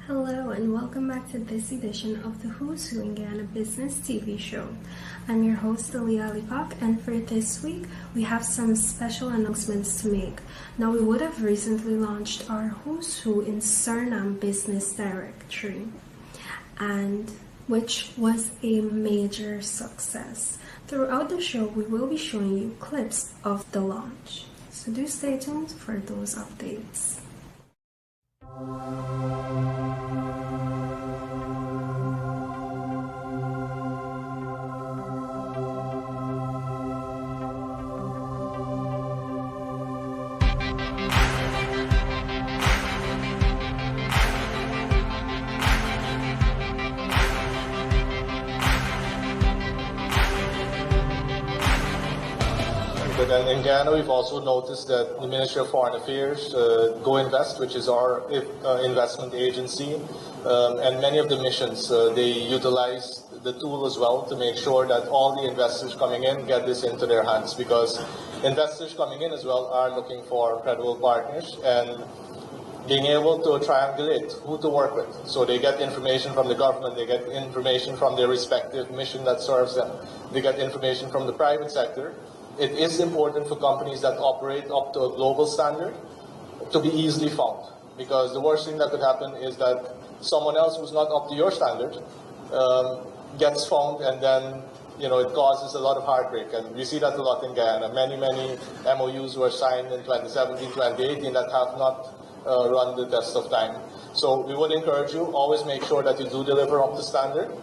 Hello and welcome back to this edition of the Who's Who in Guyana Business TV show. I'm your host Aaliyah Allicock, and for this week we have some special announcements to make. Now, we would have recently launched our Who's Who in Suriname Business Directory, and which was a major success. Throughout the show we will be showing you clips of the launch, so do stay tuned for those updates. But in Guyana, we've also noticed that the Ministry of Foreign Affairs, GoInvest, which is our investment agency, and many of the missions, they utilize the tool as well to make sure that all the investors coming in get this into their hands, because investors coming in as well are looking for credible partners and being able to triangulate who to work with. So they get information from the government, they get information from their respective mission that serves them, they get information from the private sector. It is important for companies that operate up to a global standard to be easily found, because the worst thing that could happen is that someone else who's not up to your standard gets found, and then it causes a lot of heartbreak. And we see that a lot in Guyana. Many MOUs were signed in 2017, 2018 that have not run the test of time. So we would encourage you, always make sure that you do deliver up to standard,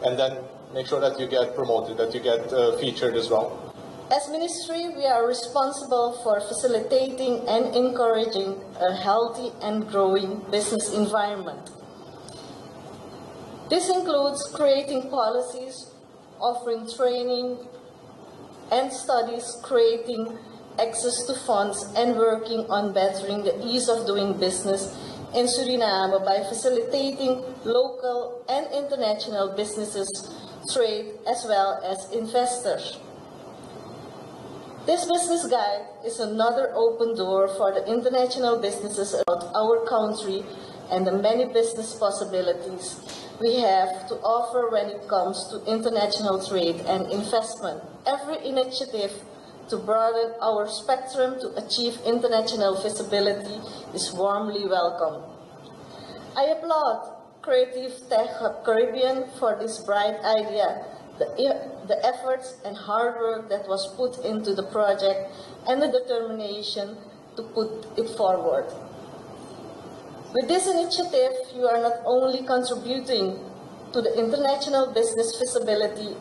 and then make sure that you get promoted, that you get featured as well. As Ministry, we are responsible for facilitating and encouraging a healthy and growing business environment. This includes creating policies, offering training and studies, creating access to funds, and working on bettering the ease of doing business in Suriname by facilitating local and international businesses, trade, as well as investors. This business guide is another open door for the international businesses about our country and the many business possibilities we have to offer when it comes to international trade and investment. Every initiative to broaden our spectrum to achieve international visibility is warmly welcome. I applaud Creative Tech Hub Caribbean for this bright idea, the efforts and hard work that was put into the project, and the determination to put it forward. With this initiative, you are not only contributing to the international business visibility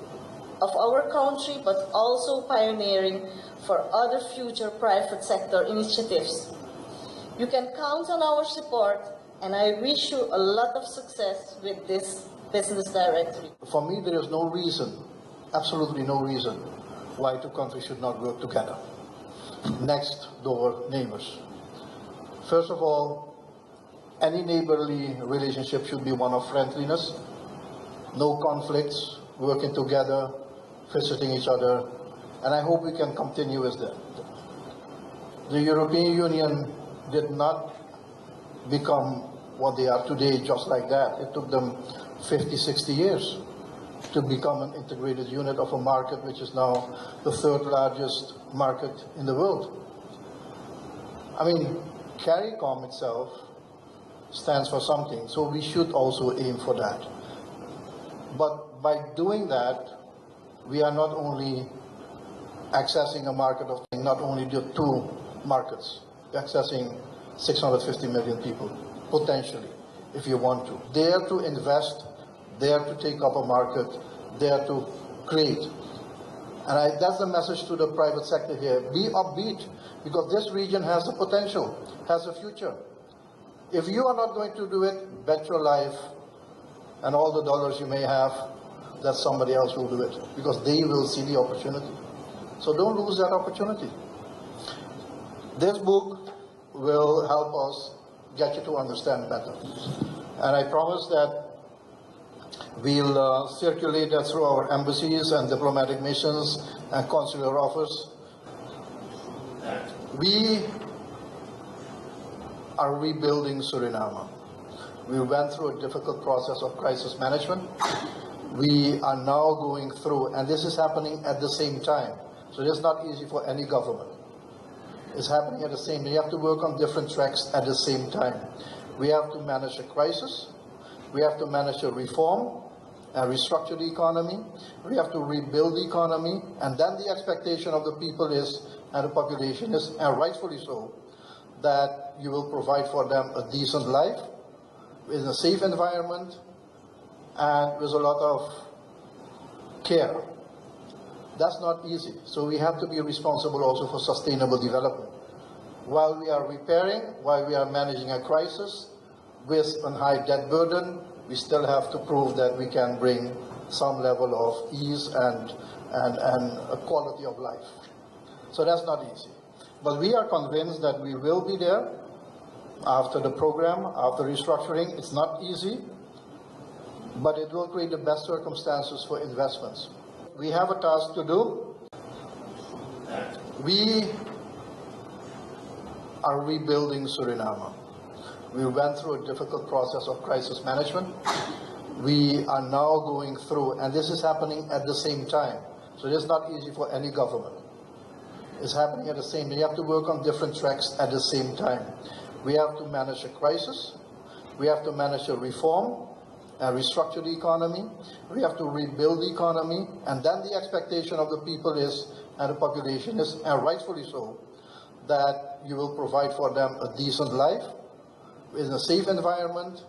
of our country, but also pioneering for other future private sector initiatives. You can count on our support, and I wish you a lot of success with this business directory. For me, there is no reason, absolutely no reason, why two countries should not work together. Next door neighbors. First of all, any neighborly relationship should be one of friendliness, no conflicts, working together, visiting each other, and I hope we can continue with that. The European Union did not become what they are today just like that. It took them 50, 60 years to become an integrated unit of a market which is now the third largest market in the world. I mean, CARICOM itself stands for something, so we should also aim for that. But by doing that, we are not only accessing a market of not only the two markets, accessing 650 million people, potentially, if you want to. Dare to invest, dare to take up a market, dare to create. And that's the message to the private sector here. Be upbeat, because this region has the potential, has a future. If you are not going to do it, bet your life and all the dollars you may have that somebody else will do it, because they will see the opportunity. So don't lose that opportunity. This book will help us get you to understand better. And I promise that We'll circulate that through our embassies and diplomatic missions and consular office. We are rebuilding Suriname. We went through a difficult process of crisis management. We are now going through, and this is happening at the same time. So it's not easy for any government. It's happening at the same time. You have to work on different tracks at the same time. We have to manage a crisis. We have to manage a reform and restructure the economy. We have to rebuild the economy. And then the expectation of the people is, and the population is, and rightfully so, that you will provide for them a decent life in a safe environment and with a lot of care. That's not easy. So we have to be responsible also for sustainable development. While we are repairing, while we are managing a crisis with a high debt burden, we still have to prove that we can bring some level of ease and a quality of life. So that's not easy. But we are convinced that we will be there after the program, after restructuring. It's not easy, but it will create the best circumstances for investments. We have a task to do. We are rebuilding Suriname. We went through a difficult process of crisis management. We are now going through, and this is happening at the same time. So it's not easy for any government. It's happening at the same time. You have to work on different tracks at the same time. We have to manage a crisis. We have to manage a reform and restructure the economy. We have to rebuild the economy. And then the expectation of the people is, and the population is, and rightfully so, that you will provide for them a decent life in a safe environment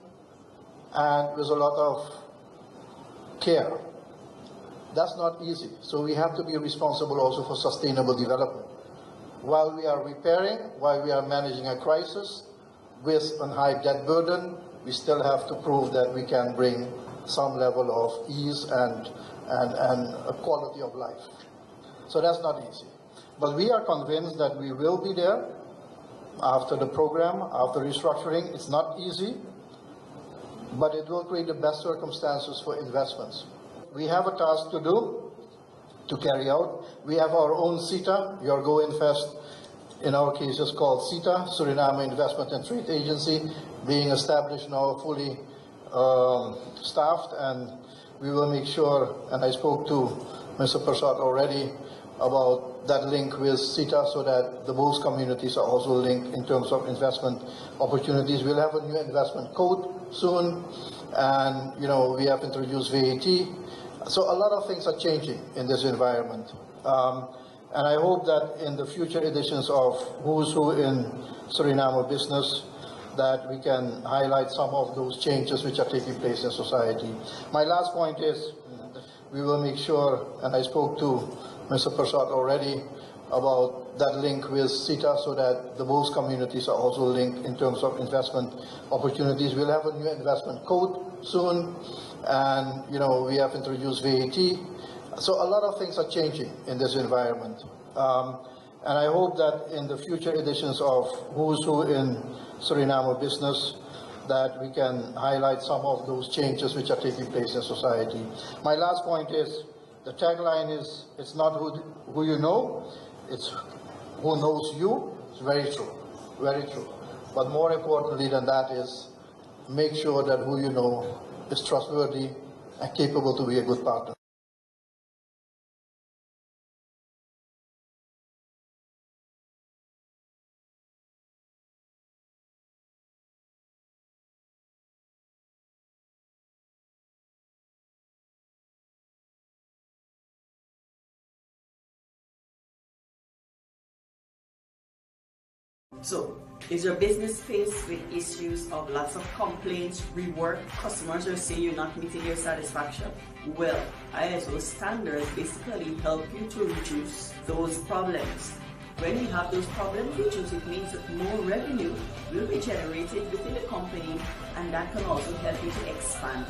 and with a lot of care. That's not easy. So we have to be responsible also for sustainable development. While we are repairing, while we are managing a crisis with a high debt burden, we still have to prove that we can bring some level of ease and a quality of life. So that's not easy. But we are convinced that we will be there after the program, after restructuring. It's not easy, but it will create the best circumstances for investments. We have a task to do, to carry out. We have our own CITA, your Go Invest, in our case is called CITA, Suriname Investment and Trade Agency, being established now, fully staffed, and we will make sure, and I spoke to Mr. Parsan already about that link with CITA so that the both communities are also linked in terms of investment opportunities. We'll have a new investment code soon, and we have introduced VAT. So a lot of things are changing in this environment. And I hope that in the future editions of Who's Who in Suriname Business, that we can highlight some of those changes which are taking place in society. My last point is, we will make sure, and I spoke to Mr. Parsan already about that link with CITA so that the both communities are also linked in terms of investment opportunities. We'll have a new investment code soon, and we have introduced VAT. So a lot of things are changing in this environment. And I hope that in the future editions of Who's Who in Suriname Business, that we can highlight some of those changes which are taking place in society. My last point is, the tagline is, it's not who you know, it's who knows you. It's very true, very true. But more importantly than that is, make sure that who you know is trustworthy and capable to be a good partner. So, is your business faced with issues of lots of complaints, rework, customers are saying you're not meeting your satisfaction? Well, ISO standards basically help you to reduce those problems. When you have those problems reduced, it means that more revenue will be generated within the company, and that can also help you to expand.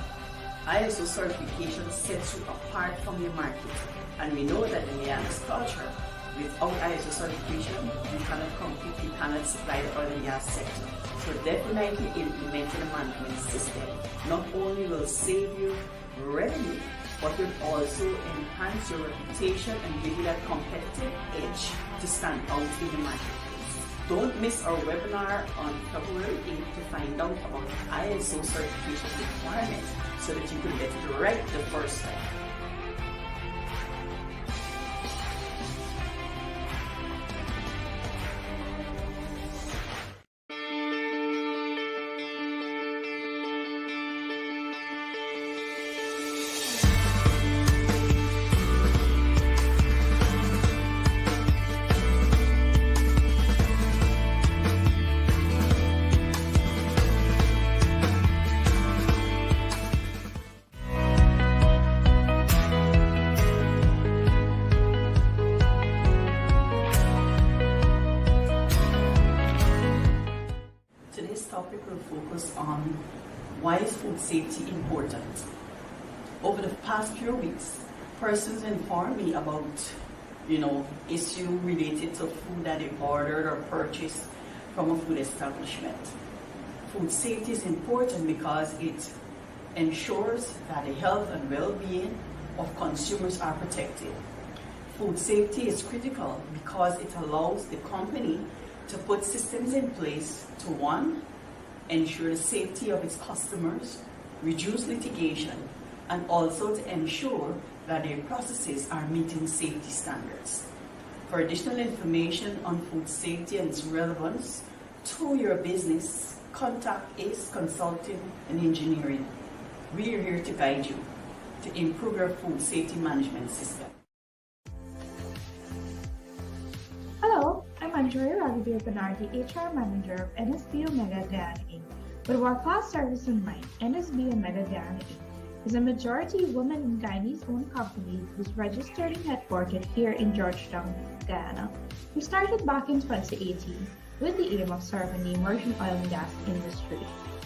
ISO certification sets you apart from your market, and we know that in Guyana's culture, without ISO certification, you cannot compete, you cannot supply the oil and gas sector. So definitely implementing a management system not only will save you revenue, but will also enhance your reputation and give you that competitive edge to stand out in the marketplace. Don't miss our webinar on February 8th to find out about ISO certification requirements so that you can get it right the first time. On why is food safety important. Over the past few weeks, persons informed me about, issue related to food that they ordered or purchased from a food establishment. Food safety is important because it ensures that the health and well-being of consumers are protected. Food safety is critical because it allows the company to put systems in place to, one, ensure the safety of its customers, reduce litigation, and also to ensure that their processes are meeting safety standards. For additional information on food safety and its relevance to your business, contact ACE Consulting and Engineering. We are here to guide you to improve your food safety management system. Hello, I'm Andrea Ragubir, the HR Manager of NSB-Omega Guyana Inc. With world-class service in mind, NSB-Omega Guyana Inc. is a majority women and Guyanese-owned company who's registered and headquartered here in Georgetown, Guyana. We started back in 2018 with the aim of serving the emerging oil and gas industry.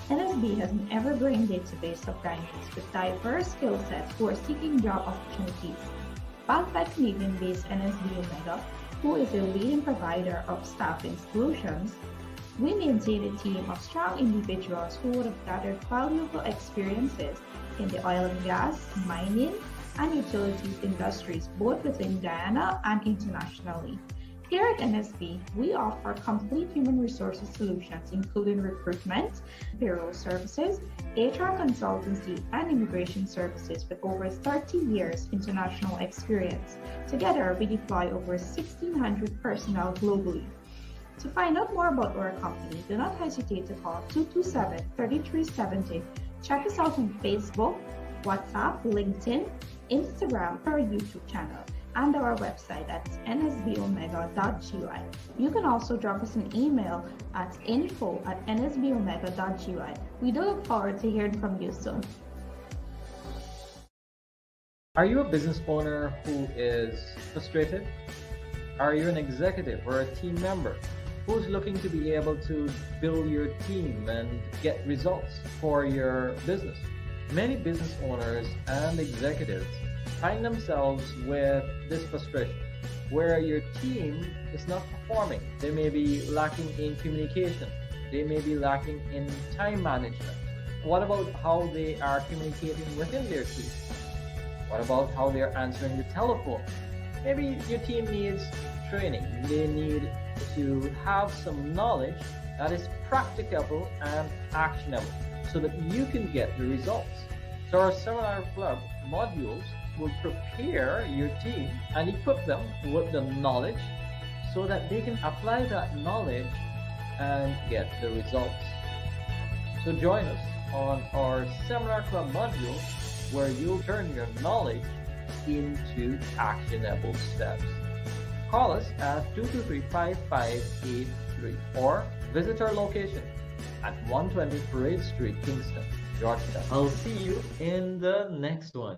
NSB has an ever-growing database of Guyanese with diverse skill sets who are seeking job opportunities. Backed by Canadian-based NSB-Omega, who is a leading provider of staffing solutions, we maintain a team of strong individuals who would have gathered valuable experiences in the oil and gas, mining, and utilities industries, both within Guyana and internationally. Here at NSB, we offer complete human resources solutions, including recruitment, payroll services, HR consultancy, and immigration services with over 30 years international experience. Together, we deploy over 1,600 personnel globally. To find out more about our company, do not hesitate to call 227-3370. Check us out on Facebook, WhatsApp, LinkedIn, Instagram, or YouTube channel, and our website at nsbomega.gy. You can also drop us an email at info@nsbomega.gy. We do look forward to hearing from you soon. Are you a business owner who is frustrated? Are you an executive or a team member who's looking to be able to build your team and get results for your business? Many business owners and executives find themselves with this frustration where your team is not performing. They may be lacking in communication. They may be lacking in time management. What about how they are communicating within their team? What about how they're answering the telephone? Maybe your team needs training. They need to have some knowledge that is practicable and actionable so that you can get the results. So our Seminar Club modules will prepare your team and equip them with the knowledge so that they can apply that knowledge and get the results. So join us on our Seminar Club module where you'll turn your knowledge into actionable steps. Call us at 223-5583 or visit our location at 120 Parade Street, Kingston, Georgetown. I'll see you in the next one.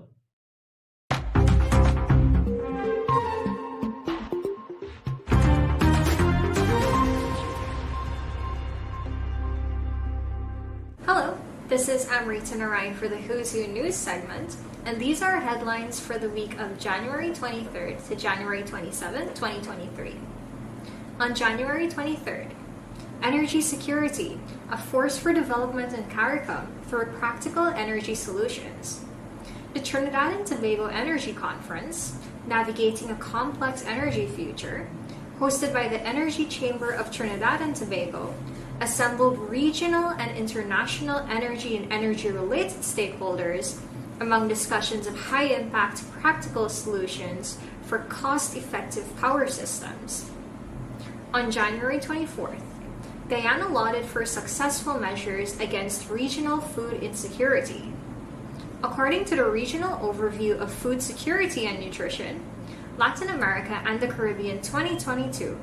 Hello, this is Amrita Naraine for the Who's Who News segment, and these are headlines for the week of January 23rd to January 27th, 2023. On January 23rd, Energy Security, a force for development in CARICOM through practical energy solutions. The Trinidad and Tobago Energy Conference, Navigating a Complex Energy Future, hosted by the Energy Chamber of Trinidad and Tobago, assembled regional and international energy and energy-related stakeholders among discussions of high-impact practical solutions for cost-effective power systems. On January 24th, Guyana lauded for successful measures against regional food insecurity. According to the Regional Overview of Food Security and Nutrition, Latin America and the Caribbean 2022,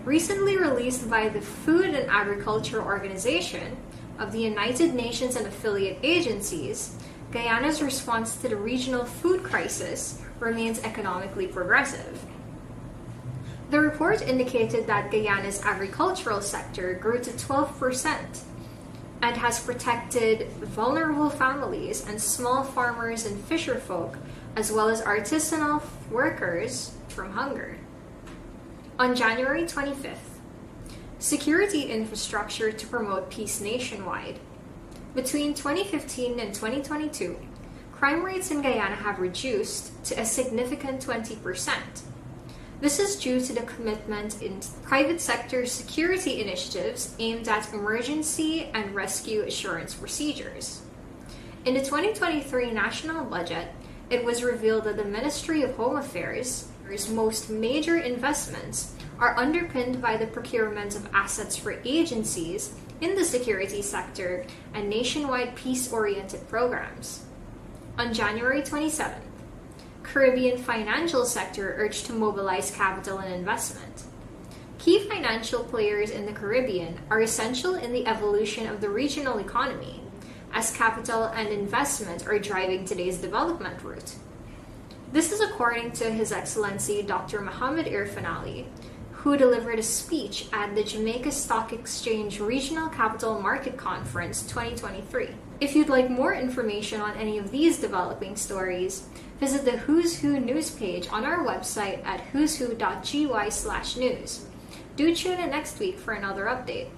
recently released by the Food and Agriculture Organization of the United Nations and affiliate agencies, Guyana's response to the regional food crisis remains economically progressive. The report indicated that Guyana's agricultural sector grew to 12% and has protected vulnerable families and small farmers and fisherfolk, as well as artisanal workers, from hunger. On January 25th, Security Infrastructure to Promote Peace Nationwide. Between 2015 and 2022, crime rates in Guyana have reduced to a significant 20%. This is due to the commitment in private sector security initiatives aimed at emergency and rescue assurance procedures. In the 2023 national budget, it was revealed that the Ministry of Home Affairs' most major investments are underpinned by the procurement of assets for agencies in the security sector and nationwide peace-oriented programs. On January 27th, Caribbean financial sector urged to mobilize capital and investment. Key financial players in the Caribbean are essential in the evolution of the regional economy, as capital and investment are driving today's development route. This is according to His Excellency Dr. Mohammed Irfan Ali, who delivered a speech at the Jamaica Stock Exchange Regional Capital Market Conference 2023. If you'd like more information on any of these developing stories, visit the Who's Who news page on our website at who'swho.gy/news. Do tune in next week for another update.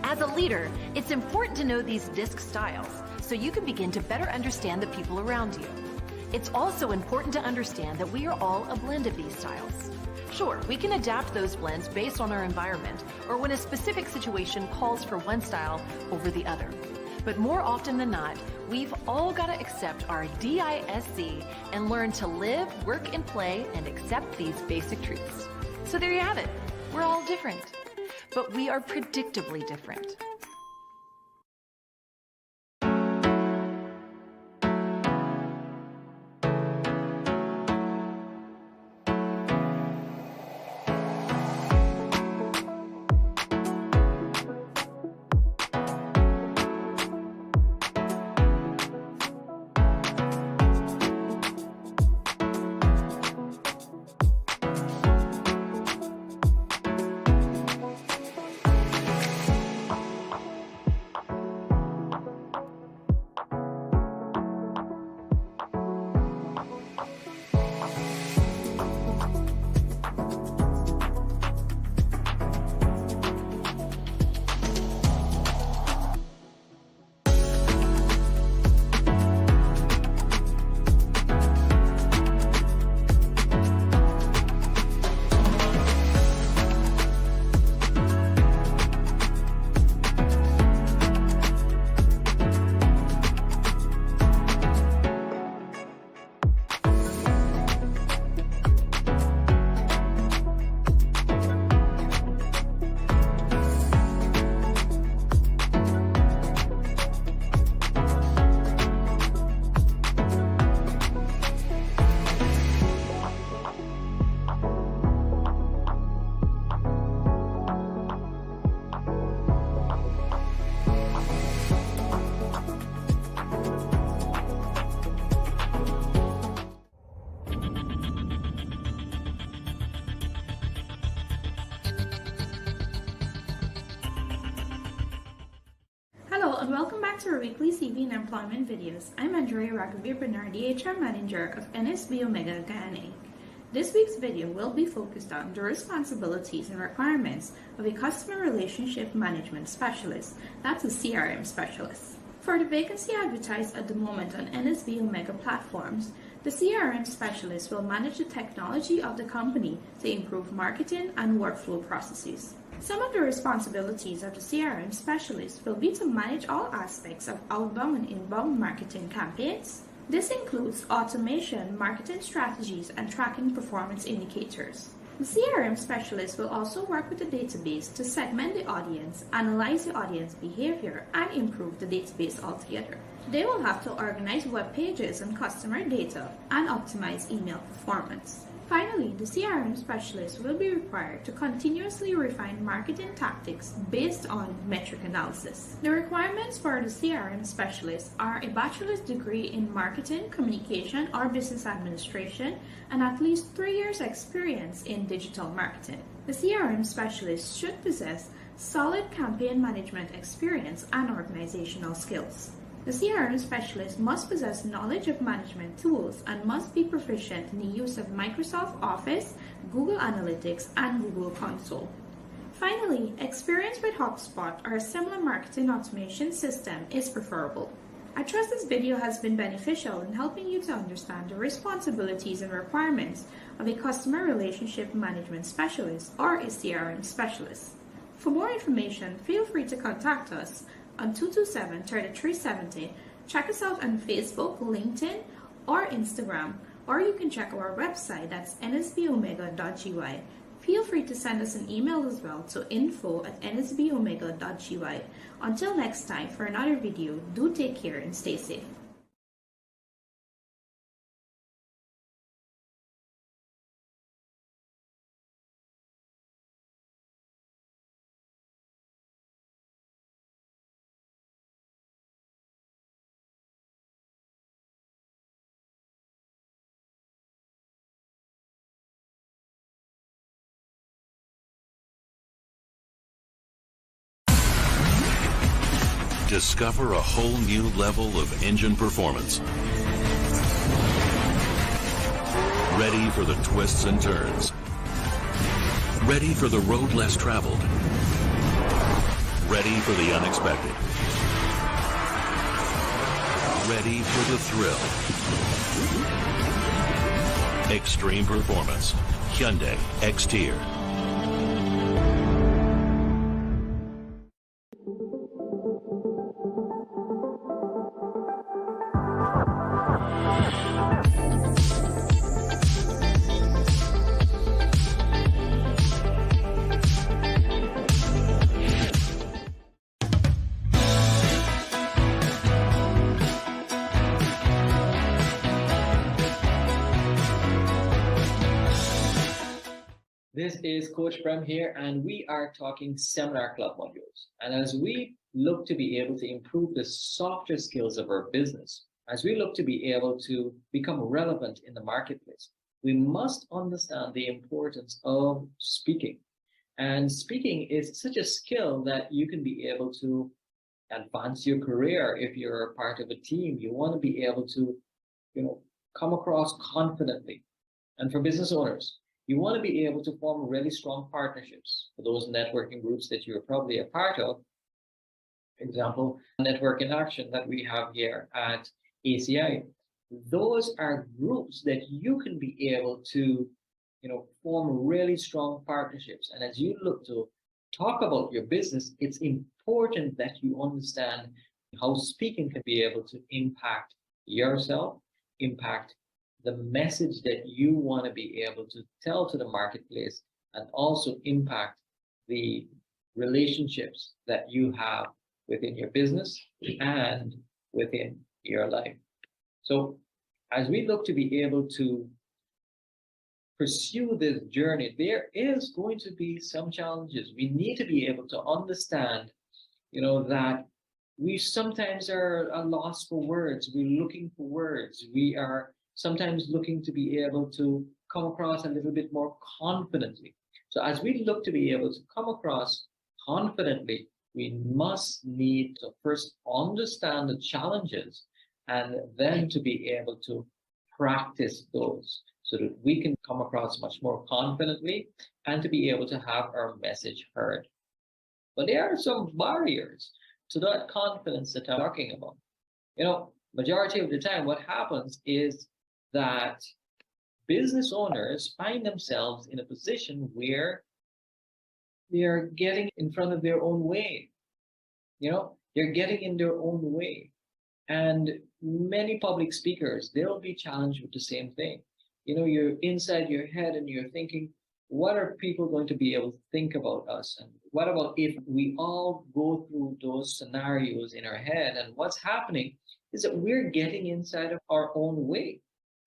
As a leader, it's important to know these DISC styles so you can begin to better understand the people around you. It's also important to understand that we are all a blend of these styles. Sure, we can adapt those blends based on our environment or when a specific situation calls for one style over the other. But more often than not, we've all got to accept our DISC and learn to live, work, and play and accept these basic truths. So there you have it. We're all different. But we are predictably different. Hello and welcome back to our weekly CV and employment videos. I'm Andrea Ragubir, the HR Manager of NSB-Omega Guyana Inc. This week's video will be focused on the responsibilities and requirements of a Customer Relationship Management Specialist, that's a CRM Specialist. For the vacancy advertised at the moment on NSB-Omega platforms, the CRM Specialist will manage the technology of the company to improve marketing and workflow processes. Some of the responsibilities of the CRM Specialist will be to manage all aspects of outbound and inbound marketing campaigns. This includes automation, marketing strategies, and tracking performance indicators. The CRM Specialist will also work with the database to segment the audience, analyze the audience behavior, and improve the database altogether. They will have to organize web pages and customer data and optimize email performance. Finally, the CRM Specialist will be required to continuously refine marketing tactics based on metric analysis. The requirements for the CRM Specialist are a bachelor's degree in marketing, communication, or business administration, and at least 3 years' experience in digital marketing. The CRM Specialist should possess solid campaign management experience and organizational skills. The CRM Specialist must possess knowledge of management tools and must be proficient in the use of Microsoft Office, Google Analytics, and Google Console. Finally, experience with HubSpot or a similar marketing automation system is preferable. I trust this video has been beneficial in helping you to understand the responsibilities and requirements of a Customer Relationship Management Specialist or a CRM Specialist. For more information, feel free to contact us on 227-3370. Check us out on Facebook, LinkedIn, or Instagram, or you can check our website, that's nsbomega.gy. Feel free to send us an email as well to info@nsbomega.gy. Until next time, for another video, do take care and stay safe. Discover a whole new level of engine performance. Ready for the twists and turns. Ready for the road less traveled. Ready for the unexpected. Ready for the thrill. Extreme performance. Hyundai X-Tier. This is Coach Prem here, and we are talking Seminar Club modules. And as we look to be able to improve the softer skills of our business, as we look to be able to become relevant in the marketplace, we must understand the importance of speaking. And speaking is such a skill that you can be able to advance your career. If you're a part of a team, you want to be able to, come across confidently. And for business owners, you want to be able to form really strong partnerships. For those networking groups that you're probably a part of, for example, Network in Action that we have here at ACI, those are groups that you can be able to, form really strong partnerships. And as you look to talk about your business, it's important that you understand how speaking can be able to impact yourself, impact the message that you want to be able to tell to the marketplace, and also impact the relationships that you have within your business and within your life. So as we look to be able to pursue this journey, there is going to be some challenges. We need to be able to understand, that we sometimes are a loss for words. We're looking for words. We are sometimes looking to be able to come across a little bit more confidently. So as we look to be able to come across confidently, we must need to first understand the challenges and then to be able to practice those so that we can come across much more confidently and to be able to have our message heard. But there are some barriers to that confidence that I'm talking about. You know, majority of the time, what happens is that business owners find themselves in a position where they are getting in front of their own way. You know, they're getting in their own way. And many public speakers, they'll be challenged with the same thing. You know, you're inside your head and you're thinking, what are people going to be able to think about us? And what about if we all go through those scenarios in our head? And what's happening is that we're getting inside of our own way.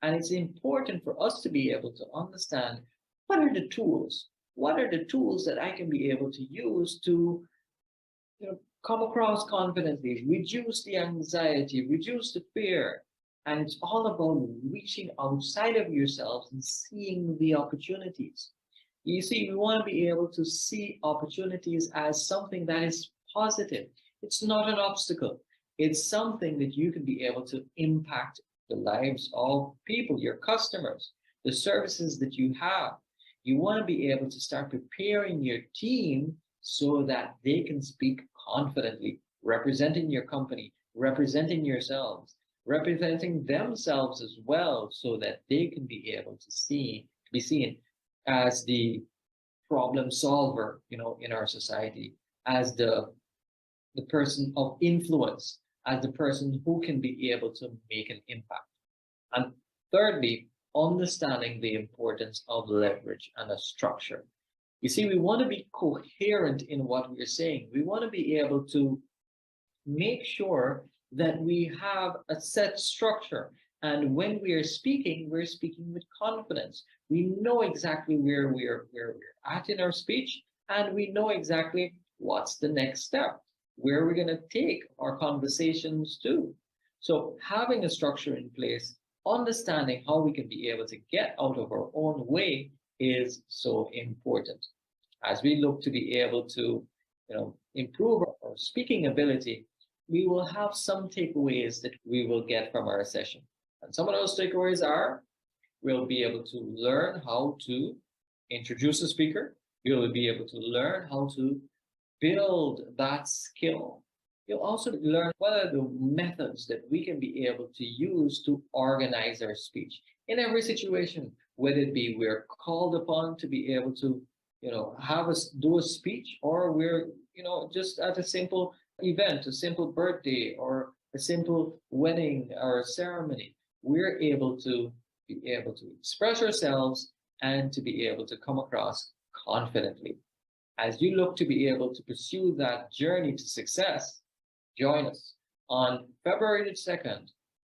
And it's important for us to be able to understand what are the tools? What are the tools that I can be able to use to, you know, come across confidently, reduce the anxiety, reduce the fear? And it's all about reaching outside of yourselves and seeing the opportunities. You see, we want to be able to see opportunities as something that is positive. It's not an obstacle. It's something that you can be able to impact the lives of people, your customers, the services that you have. You want to be able to start preparing your team so that they can speak confidently, representing your company, representing yourselves, representing themselves as well, so that they can be able to be seen as the problem solver, you know, in our society, as the person of influence, as the person who can be able to make an impact. And thirdly, understanding the importance of leverage and a structure. You see, we want to be coherent in what we're saying. We want to be able to make sure that we have a set structure. And when we are speaking, we're speaking with confidence. We know exactly where we're at in our speech, and we know exactly what's the next step, where we're going to take our conversations to. So having a structure in place, understanding how we can be able to get out of our own way is so important. As we look to be able to, you know, improve our speaking ability, we will have some takeaways that we will get from our session. And some of those takeaways are, we'll be able to learn how to introduce a speaker. You'll be able to learn how to build that skill. You'll also learn what are the methods that we can be able to use to organize our speech in every situation, whether it be we're called upon to be able to, you know, do a speech, or we're, you know, just at a simple event, a simple birthday or a simple wedding or ceremony. We're able to be able to express ourselves and to be able to come across confidently. As you look to be able to pursue that journey to success, join us on February the 2nd,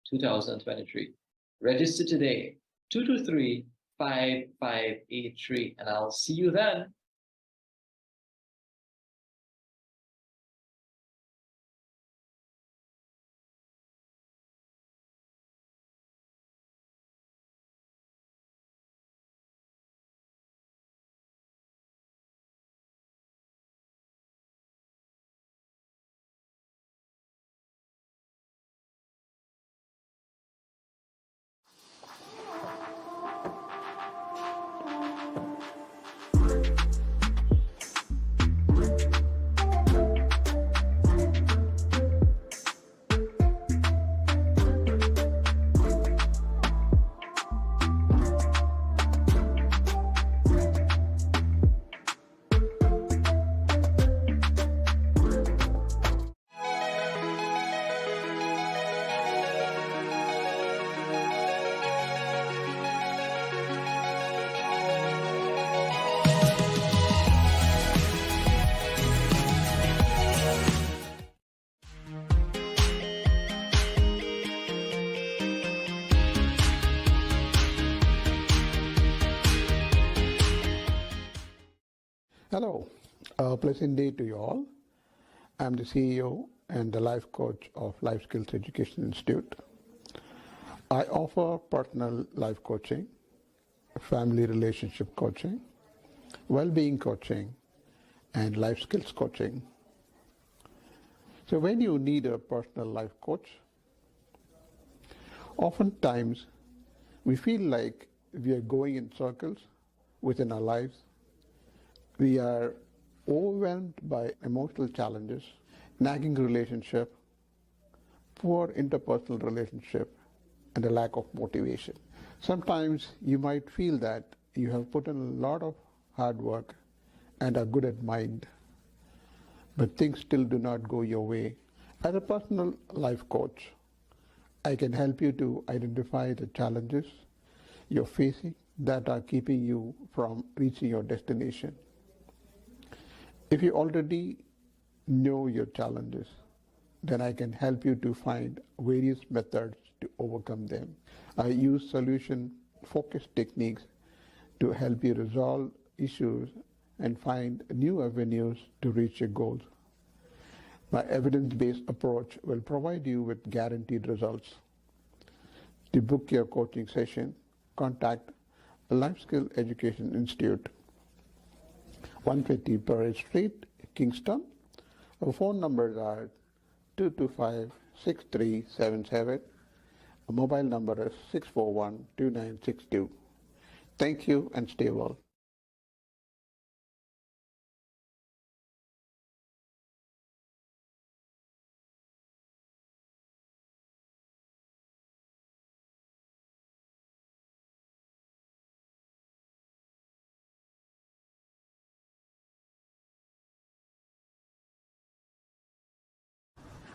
2023. Register today, 223-5583, and I'll see you then. Hello, a pleasant day to you all. I'm the CEO and the life coach of Life Skills Education Institute. I offer personal life coaching, family relationship coaching, well-being coaching, and life skills coaching. So when you need a personal life coach, oftentimes we feel like we are going in circles within our lives. We are overwhelmed by emotional challenges, nagging relationship, poor interpersonal relationship, and a lack of motivation. Sometimes you might feel that you have put in a lot of hard work and are good at mind, but things still do not go your way. As a personal life coach, I can help you to identify the challenges you're facing that are keeping you from reaching your destination. If you already know your challenges, then I can help you to find various methods to overcome them. I use solution-focused techniques to help you resolve issues and find new avenues to reach your goals. My evidence-based approach will provide you with guaranteed results. To book your coaching session, contact Life Skill Education Institute, 150 Parade Street, Kingston. Our phone numbers are 225-6377. Our mobile number is 641-2962. Thank you and stay well.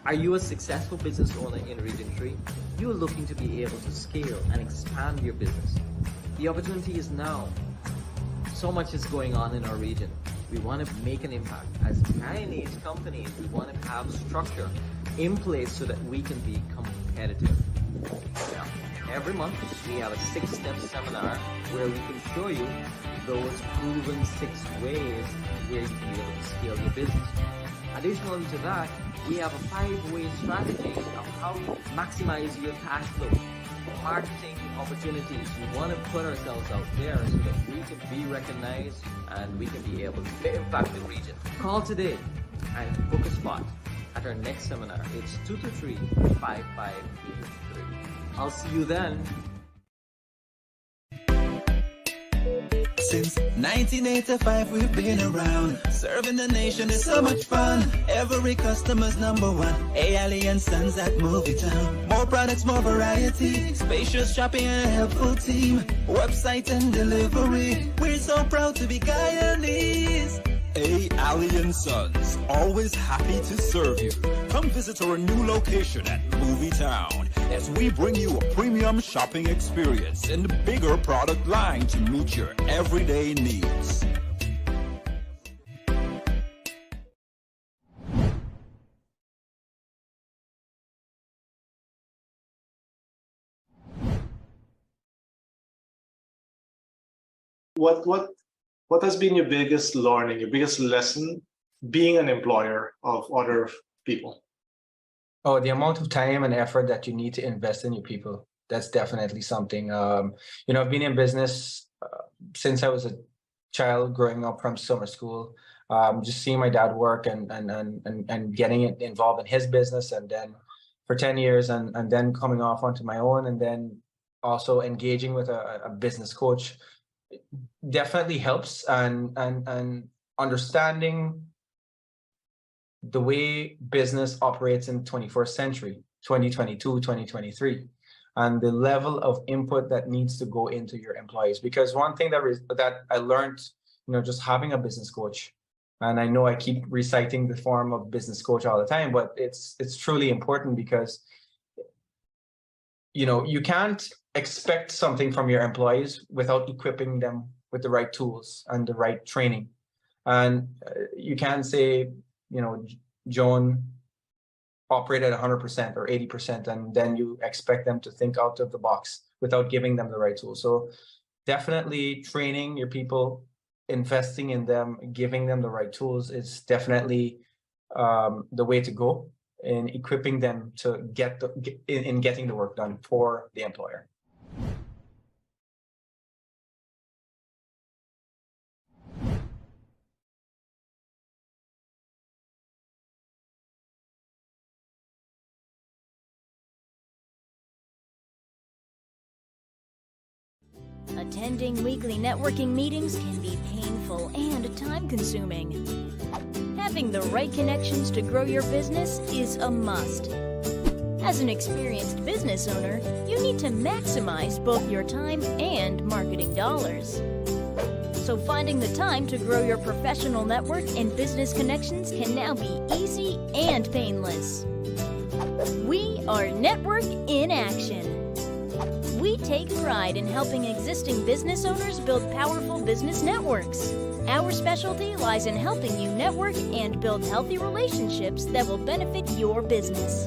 Are you a successful business owner in Region 3? You are looking to be able to scale and expand your business. The opportunity is now. So much is going on in our region. We want to make an impact. As Guyanese companies, we want to have structure in place so that we can be competitive. Now, every month, we have a 6-step seminar where we can show you those proven 6 ways where you can be able to scale your business. Additionally to that, we have a 5-way strategy of how to maximize your cash flow. Marketing opportunities. We want to put ourselves out there so that we can be recognized and we can be able to impact the region. Call today and book a spot at our next seminar. It's 223-5583. I'll see you then. Since 1985 we've been around, serving the nation is so much fun. Every customer's number one. Aaliyah Sons at Movie Town. More products, more variety, spacious shopping and a helpful team. Website and delivery. We're so proud to be Guyanese. Aaliyah Sons, always happy to serve you. Come visit our new location at Movie Town as we bring you a premium shopping experience and a bigger product line to meet your everyday needs. What has been your biggest learning, your biggest lesson being an employer of other people? Oh, the amount of time and effort that you need to invest in your people. That's definitely something. You know, I've been in business since I was a child, growing up from summer school. Just seeing my dad work and getting involved in his business, and then for 10 years, and then coming off onto my own, and then also engaging with a business coach. Definitely helps, and understanding the way business operates in 21st century, 2022, 2023, and the level of input that needs to go into your employees. Because one thing that I learned, you know, just having a business coach, and I know I keep reciting the form of business coach all the time, but it's truly important because, you know, you can't expect something from your employees without equipping them with the right tools and the right training. And you can't say, you know, Joan operate at 100% or 80%, and then you expect them to think out of the box without giving them the right tools. So definitely training your people, investing in them, giving them the right tools is definitely the way to go in equipping them to getting the work done for the employer. Attending weekly networking meetings can be painful and time-consuming. Having the right connections to grow your business is a must. As an experienced business owner, you need to maximize both your time and marketing dollars. So finding the time to grow your professional network and business connections can now be easy and painless. We are Network in Action. We take pride in helping existing business owners build powerful business networks. Our specialty lies in helping you network and build healthy relationships that will benefit your business.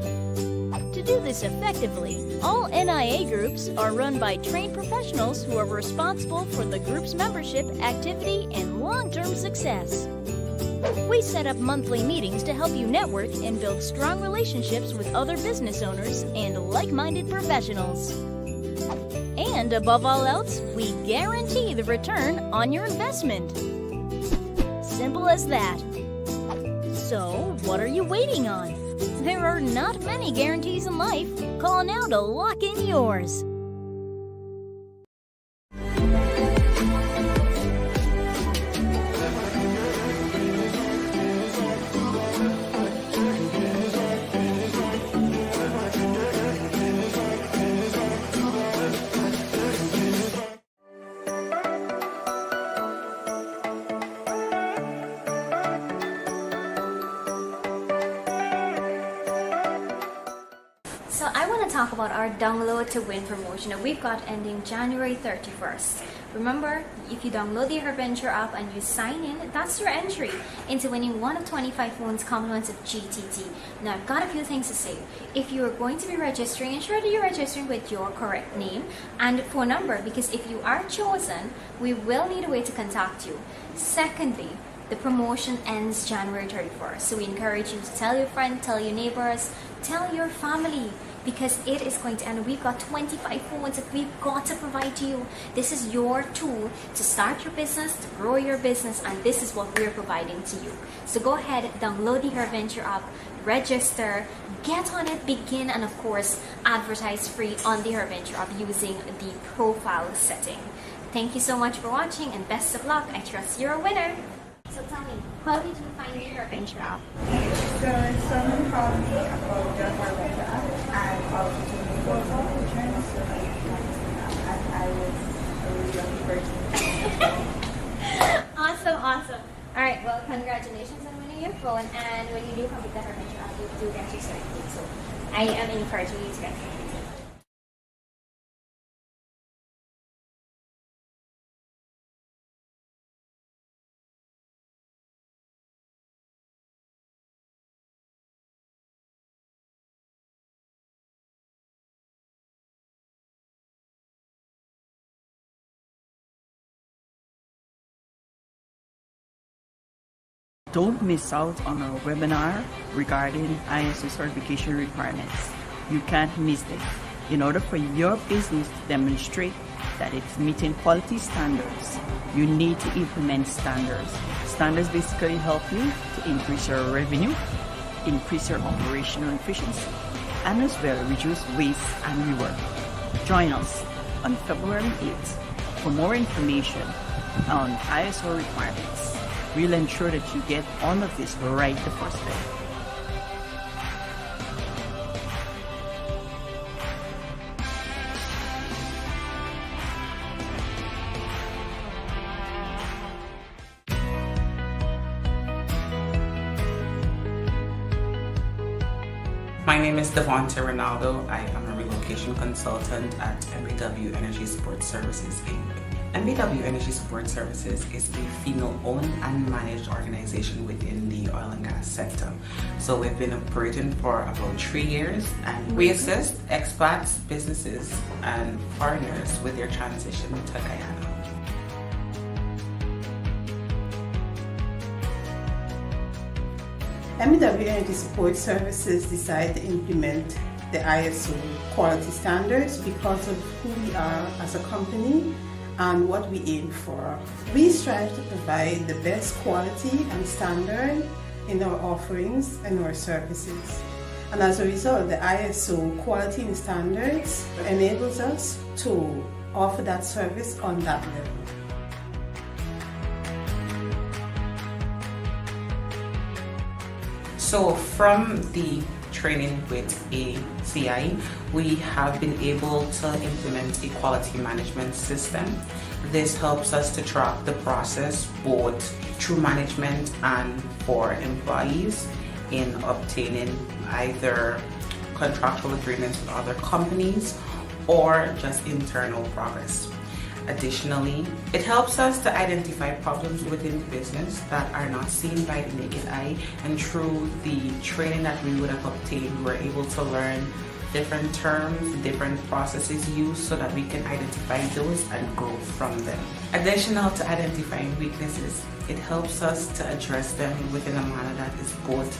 To do this effectively, all NIA groups are run by trained professionals who are responsible for the group's membership, activity, and long-term success. We set up monthly meetings to help you network and build strong relationships with other business owners and like-minded professionals. And above all else, we guarantee the return on your investment. Simple as that. So, what are you waiting on? There are not many guarantees in life. Call now to lock in yours. So I want to talk about our Download to Win promotion that we've got ending January 31st. Remember, if you download the ActionVenture app and you sign in, that's your entry into winning one of 25 phones compliments of GTT. Now, I've got a few things to say. If you are going to be registering, ensure that you're registering with your correct name and phone number, because if you are chosen, we will need a way to contact you. Secondly, the promotion ends January 31st. So we encourage you to tell your friends, tell your neighbors, tell your family, because it is going to end. We've got 25 phones that we've got to provide to you. This is your tool to start your business, to grow your business, and this is what we're providing to you. So go ahead, download the ActionVenture app, register, get on it, begin, and of course, advertise free on the ActionVenture app using the profile setting. Thank you so much for watching, and best of luck. I trust you're a winner. So tell me, how did you find the ActionVenture app? So someone called me about the ActionVenture app and also to me for health insurance. And I was a really lucky person. Awesome. Alright, well, congratulations on winning your phone, and when you do complete the ActionVenture app, you do get your certificate. So I am encouraging you to get it. Don't miss out on our webinar regarding ISO certification requirements. You can't miss it. In order for your business to demonstrate that it's meeting quality standards, you need to implement standards. Standards basically help you to increase your revenue, increase your operational efficiency, and as well reduce waste and rework. Join us on February 8th for more information on ISO requirements. We'll ensure that you get all of this right the first day. My name is Devonta Ronaldo. I am a relocation consultant at MBW Energy Support Services Inc. MBW Energy Support Services is a female-owned and managed organization within the oil and gas sector. So we've been operating for about 3 years, and we assist expats, businesses, and foreigners with their transition to Guyana. MBW Energy Support Services decided to implement the ISO quality standards because of who we are as a company and what we aim for. We strive to provide the best quality and standard in our offerings and our services. And as a result, the ISO quality and standards enables us to offer that service on that level. So from the training with ACI, we have been able to implement a quality management system. This helps us to track the process both through management and for employees in obtaining either contractual agreements with other companies or just internal progress. Additionally, it helps us to identify problems within the business that are not seen by the naked eye, and through the training that we would have obtained, we're able to learn different terms, different processes used so that we can identify those and grow from them. Additional to identifying weaknesses, it helps us to address them within a manner that is both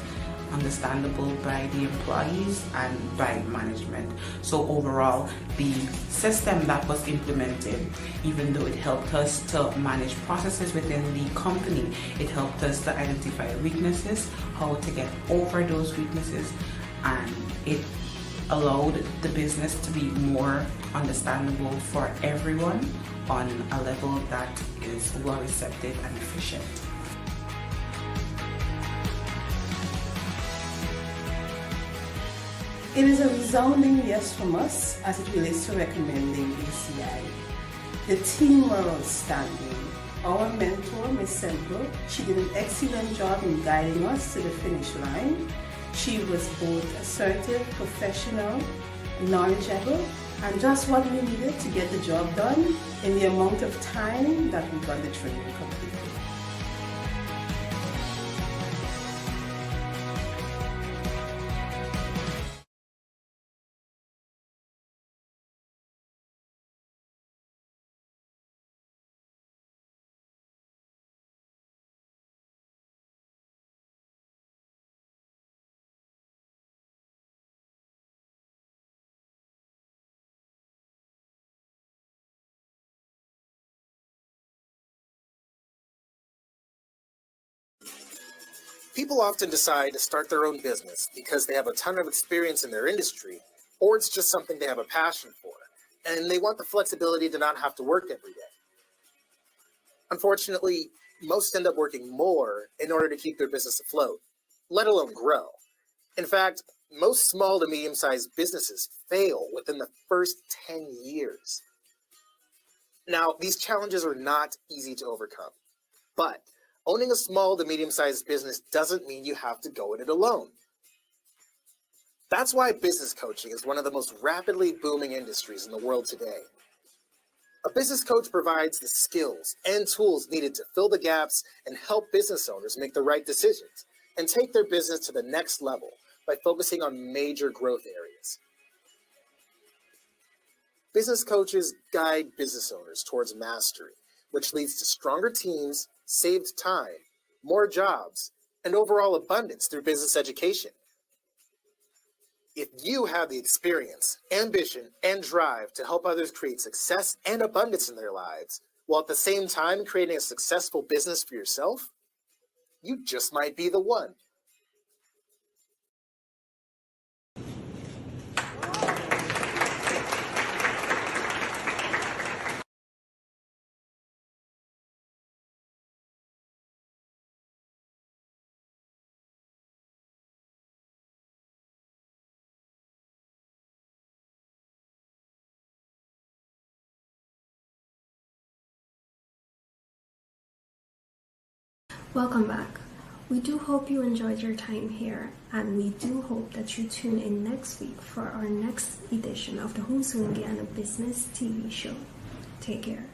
understandable by the employees and by management. So overall, the system that was implemented, even though it helped us to manage processes within the company, it helped us to identify weaknesses, how to get over those weaknesses, and it allowed the business to be more understandable for everyone on a level that is well receptive and efficient. It is a resounding yes from us as it relates to recommending ACI. The team were outstanding. Our mentor, Ms. Semple, she did an excellent job in guiding us to the finish line. She was both assertive, professional, knowledgeable, and just what we needed to get the job done in the amount of time that we got the training completed. People often decide to start their own business because they have a ton of experience in their industry, or it's just something they have a passion for, and they want the flexibility to not have to work every day. Unfortunately, most end up working more in order to keep their business afloat, let alone grow. In fact, most small to medium-sized businesses fail within the first 10 years. Now, these challenges are not easy to overcome, but owning a small to medium-sized business doesn't mean you have to go at it alone. That's why business coaching is one of the most rapidly booming industries in the world today. A business coach provides the skills and tools needed to fill the gaps and help business owners make the right decisions and take their business to the next level by focusing on major growth areas. Business coaches guide business owners towards mastery, which leads to stronger teams, saved time, more jobs, and overall abundance through business education. If you have the experience, ambition, and drive to help others create success and abundance in their lives, while at the same time creating a successful business for yourself, you just might be the one. Welcome back. We do hope you enjoyed your time here, and we do hope that you tune in next week for our next edition of the Who's Who in Guyana Business TV show. Take care.